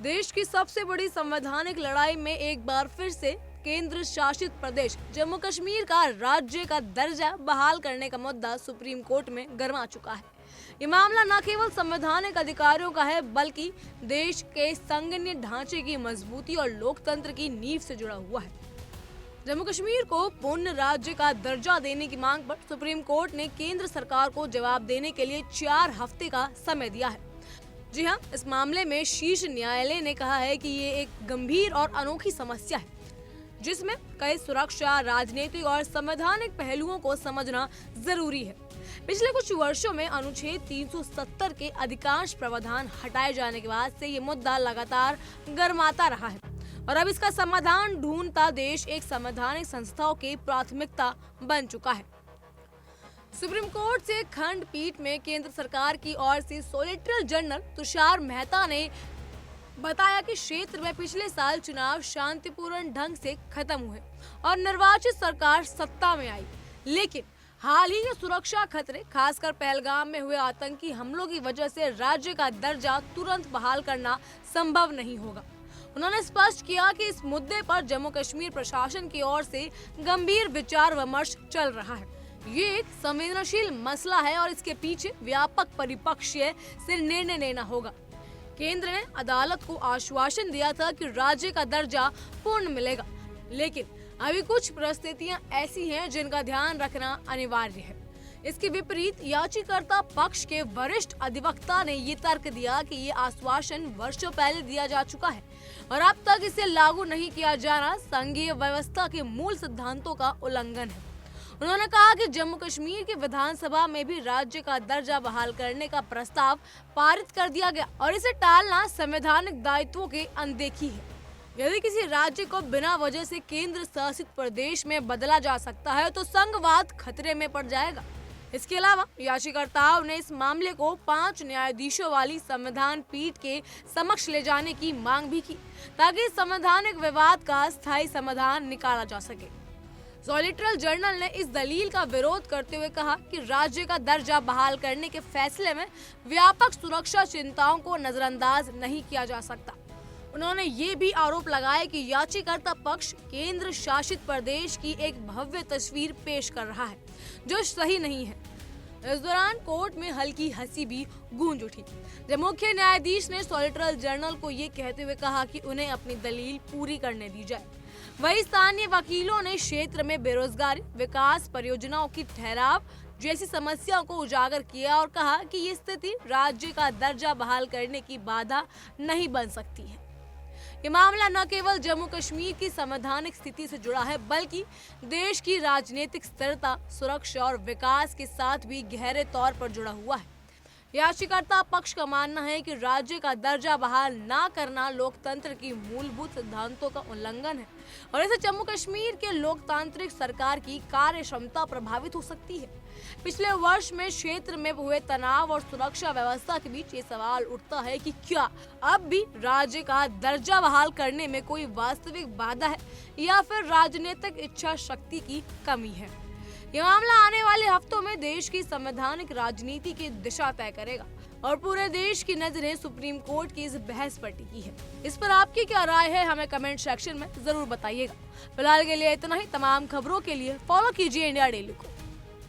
देश की सबसे बड़ी संवैधानिक लड़ाई में एक बार फिर से केंद्र शासित प्रदेश जम्मू कश्मीर का राज्य का दर्जा बहाल करने का मुद्दा सुप्रीम कोर्ट में गरमा चुका है। ये मामला न केवल संवैधानिक अधिकारियों का है बल्कि देश के संघीय ढांचे की मजबूती और लोकतंत्र की नींव से जुड़ा हुआ है। जम्मू कश्मीर को पूर्ण राज्य का दर्जा देने की मांग पर सुप्रीम कोर्ट ने केंद्र सरकार को जवाब देने के लिए 4 हफ्ते का समय दिया है। जी हाँ, इस मामले में शीर्ष न्यायालय ने कहा है कि ये एक गंभीर और अनोखी समस्या है जिसमें कई सुरक्षा, राजनीतिक और संवैधानिक पहलुओं को समझना जरूरी है। पिछले कुछ वर्षों में अनुच्छेद 370 के अधिकांश प्रावधान हटाए जाने के बाद से ये मुद्दा लगातार गर्माता रहा है और अब इसका समाधान ढूंढता देश एक संवैधानिक संस्थाओं की प्राथमिकता बन चुका है। सुप्रीम कोर्ट से खंडपीठ में केंद्र सरकार की ओर से सॉलिसिटर जनरल तुषार मेहता ने बताया कि क्षेत्र में पिछले साल चुनाव शांतिपूर्ण ढंग से खत्म हुए और निर्वाचित सरकार सत्ता में आई, लेकिन हाल ही के सुरक्षा खतरे, खासकर पहलगाम में हुए आतंकी हमलों की वजह से राज्य का दर्जा तुरंत बहाल करना संभव नहीं होगा। उन्होंने स्पष्ट किया कि इस मुद्दे पर जम्मू कश्मीर प्रशासन की ओर से गंभीर विचार विमर्श चल रहा है। ये एक संवेदनशील मसला है और इसके पीछे व्यापक परिप्रेक्ष्य से निर्णय लेना होगा। केंद्र ने अदालत को आश्वासन दिया था कि राज्य का दर्जा पूर्ण मिलेगा, लेकिन अभी कुछ परिस्थितियां ऐसी हैं जिनका ध्यान रखना अनिवार्य है। इसके विपरीत याचिकाकर्ता पक्ष के वरिष्ठ अधिवक्ता ने ये तर्क दिया कि ये आश्वासन वर्षों पहले दिया जा चुका है और अब तक इसे लागू नहीं किया जाना संघीय व्यवस्था के मूल सिद्धांतों का उल्लंघन है। उन्होंने कहा कि जम्मू कश्मीर की विधानसभा में भी राज्य का दर्जा बहाल करने का प्रस्ताव पारित कर दिया गया और इसे टालना संवैधानिक दायित्वों की अनदेखी है। यदि किसी राज्य को बिना वजह से केंद्र शासित प्रदेश में बदला जा सकता है तो संघवाद खतरे में पड़ जाएगा। इसके अलावा याचिकाकर्ताओं ने इस मामले को 5 न्यायाधीशों वाली संविधान पीठ के समक्ष ले जाने की मांग भी की ताकि संवैधानिक विवाद का स्थायी समाधान निकाला जा सके। सॉलिसिटर जनरल ने इस दलील का विरोध करते हुए कहा कि राज्य का दर्जा बहाल करने के फैसले में व्यापक सुरक्षा चिंताओं को नजरअंदाज नहीं किया जा सकता। उन्होंने ये भी आरोप लगाया कि याचिकाकर्ता पक्ष केंद्र शासित प्रदेश की एक भव्य तस्वीर पेश कर रहा है जो सही नहीं है। इस दौरान कोर्ट में हल्की हंसी भी गूंज उठी जब मुख्य न्यायाधीश ने सॉलिसिटर जनरल को ये कहते हुए कहा कि उन्हें अपनी दलील पूरी करने दी जाए। वहीं स्थानीय वकीलों ने क्षेत्र में बेरोजगारी, विकास परियोजनाओं की ठहराव जैसी समस्याओं को उजागर किया और कहा कि ये स्थिति राज्य का दर्जा बहाल करने की बाधा नहीं बन सकती है। ये मामला न केवल जम्मू कश्मीर की संवैधानिक स्थिति से जुड़ा है बल्कि देश की राजनीतिक स्थिरता, सुरक्षा और विकास के साथ भी गहरे तौर पर जुड़ा हुआ है। याचिकाकर्ता पक्ष का मानना है कि राज्य का दर्जा बहाल न करना लोकतंत्र की मूलभूत सिद्धांतों का उल्लंघन है और इससे जम्मू कश्मीर के लोकतांत्रिक सरकार की कार्य क्षमता प्रभावित हो सकती है। पिछले वर्ष में क्षेत्र में हुए तनाव और सुरक्षा व्यवस्था के बीच ये सवाल उठता है कि क्या अब भी राज्य का दर्जा बहाल करने में कोई वास्तविक बाधा है या फिर राजनीतिक इच्छा शक्ति की कमी है। यह मामला आने वाले हफ्तों में देश की संवैधानिक राजनीति की दिशा तय करेगा और पूरे देश की नजरें सुप्रीम कोर्ट की इस बहस पर टिकी है। इस पर आपकी क्या राय है हमें कमेंट सेक्शन में जरूर बताइएगा। फिलहाल के लिए इतना ही। तमाम खबरों के लिए फॉलो कीजिए इंडिया डेली को।